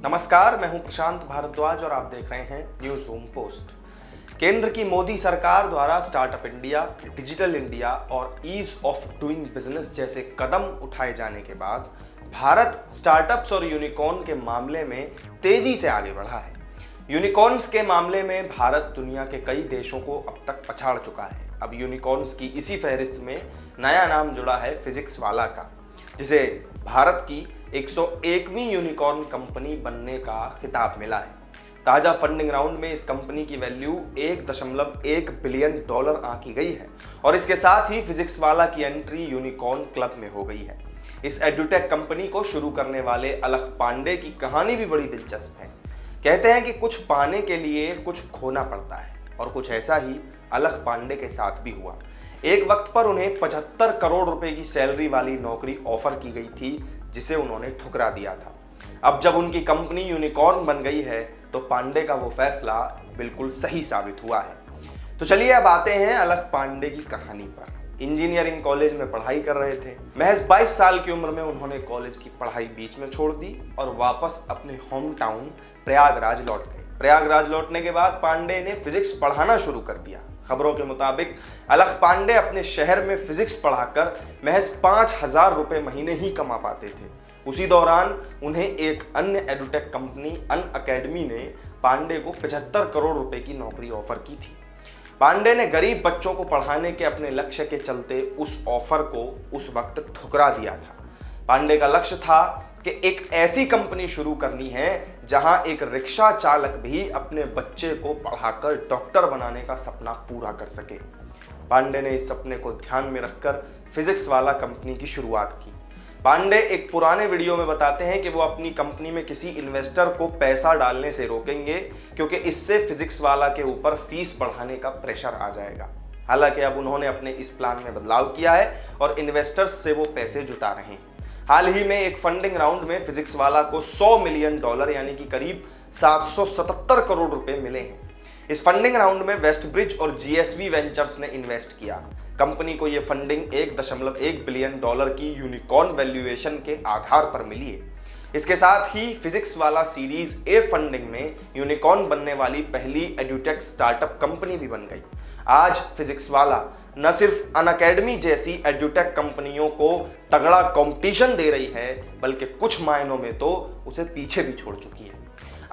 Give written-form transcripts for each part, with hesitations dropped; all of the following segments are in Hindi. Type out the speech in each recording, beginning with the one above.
नमस्कार, मैं हूं प्रशांत भारद्वाज और आप देख रहे हैं न्यूज रूम पोस्ट। केंद्र की मोदी सरकार द्वारा स्टार्टअप इंडिया, डिजिटल इंडिया और ईज ऑफ डूइंग बिजनेस जैसे कदम उठाए जाने के बाद भारत स्टार्टअप्स और यूनिकॉर्न के मामले में तेजी से आगे बढ़ा है। यूनिकॉर्न्स के मामले में भारत दुनिया के कई देशों को अब तक पछाड़ चुका है। अब यूनिकॉर्न्स की इसी फहरिस्त में नया नाम जुड़ा है फिजिक्स वाला का, जिसे भारत की 101वीं यूनिकॉर्न कंपनी बनने का खिताब मिला है। ताजा फंडिंग राउंड में इस कंपनी की वैल्यू $1.1 बिलियन आंकी गई है और इसके साथ ही फिजिक्स वाला की एंट्री यूनिकॉर्न क्लब में हो गई है। इस एडुटेक कंपनी को शुरू करने वाले अलख पांडे की कहानी भी बड़ी दिलचस्प है। कहते हैं कि कुछ पाने के लिए कुछ खोना पड़ता है और कुछ ऐसा ही अलख पांडे के साथ भी हुआ। एक वक्त पर उन्हें 75 करोड़ रुपए की सैलरी वाली नौकरी ऑफर की गई थी, जिसे उन्होंने ठुकरा दिया था। अब जब उनकी कंपनी यूनिकॉर्न बन गई है तो पांडे का वो फैसला बिल्कुल सही साबित हुआ है। तो चलिए अब आते हैं अलख पांडे की कहानी पर। इंजीनियरिंग कॉलेज में पढ़ाई कर रहे थे। महज 22 साल की उम्र में उन्होंने कॉलेज की पढ़ाई बीच में छोड़ दी और वापस अपने होम टाउन प्रयागराज लौट गए। प्रयागराज लौटने के बाद पांडे ने फिजिक्स पढ़ाना शुरू कर दिया। खबरों के मुताबिक अलख पांडे अपने शहर में फिजिक्स पढ़ाकर महज 5,000 रुपए महीने ही कमा पाते थे। उसी दौरान उन्हें एक अन्य एडुटेक कंपनी अनअकैडमी ने पांडे को 75 करोड़ रुपए की नौकरी ऑफर की थी। पांडे ने गरीब बच्चों को पढ़ाने के अपने लक्ष्य के चलते उस ऑफर को उस वक्त ठुकरा दिया था। पांडे का लक्ष्य था कि एक ऐसी कंपनी शुरू करनी है जहां एक रिक्शा चालक भी अपने बच्चे को पढ़ाकर डॉक्टर बनाने का सपना पूरा कर सके। पांडे ने इस सपने को ध्यान में रखकर फिजिक्स वाला कंपनी की शुरुआत की। पांडे एक पुराने वीडियो में बताते हैं कि वो अपनी कंपनी में किसी इन्वेस्टर को पैसा डालने से रोकेंगे क्योंकि इससे फिजिक्स वाला के ऊपर फीस बढ़ाने का प्रेशर आ जाएगा। हालांकि अब उन्होंने अपने इस प्लान में बदलाव किया है और इन्वेस्टर्स से वो पैसे जुटा रहे हैं। हाल ही में एक फंडिंग राउंड में फिजिक्स वाला को $100 मिलियन यानी कि करीब 777 करोड़ रुपए मिले हैं। इस फंडिंग राउंड में वेस्टब्रिज और जीएसवी वेंचर्स ने इन्वेस्ट किया। कंपनी को यह फंडिंग $1.1 बिलियन की यूनिकॉर्न वैल्यूएशन के आधार पर मिली है। इसके साथ ही फिजिक्स वाला सीरीज ए फंडिंग में यूनिकॉर्न बनने वाली पहली एडुटेक स्टार्टअप कंपनी भी बन गई। आज फिजिक्स वाला न सिर्फ अनअकैडमी जैसी एडुटेक कंपनियों को तगड़ा कंपटीशन दे रही है, बल्कि कुछ मायनों में तो उसे पीछे भी छोड़ चुकी है।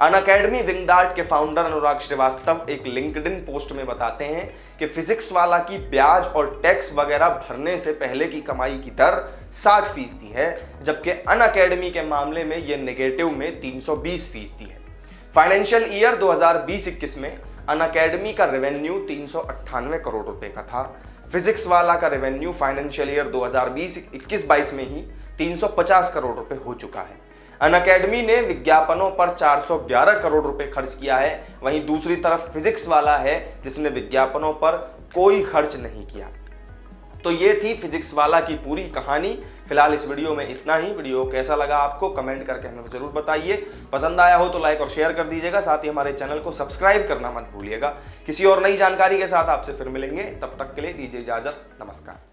अनअकैडमी विंगडार्ट के फाउंडर अनुराग श्रीवास्तव एक लिंक्डइन पोस्ट में बताते हैं कि फिजिक्स वाला की ब्याज और टैक्स वगैरह भरने से पहले की कमाई की दर 60% है, जबकि अनअकैडमी के मामले में यह नेगेटिव में 320% है। फाइनेंशियल ईयर 2020-21 में अनअकैडमी का रेवेन्यू 398 करोड़ रुपए का था। फिजिक्स वाला का रेवेन्यू फाइनेंशियल ईयर 2020-21-22 में ही 350 करोड़ रुपए हो चुका है। अनअकैडमी ने विज्ञापनों पर 411 करोड़ रुपए खर्च किया है, वहीं दूसरी तरफ फिजिक्स वाला है जिसने विज्ञापनों पर कोई खर्च नहीं किया। तो ये थी फिजिक्स वाला की पूरी कहानी। फिलहाल इस वीडियो में इतना ही। वीडियो कैसा लगा आपको कमेंट करके हमें जरूर बताइए। पसंद आया हो तो लाइक और शेयर कर दीजिएगा। साथ ही हमारे चैनल को सब्सक्राइब करना मत भूलिएगा। किसी और नई जानकारी के साथ आपसे फिर मिलेंगे, तब तक के लिए दीजिए इजाजत। नमस्कार।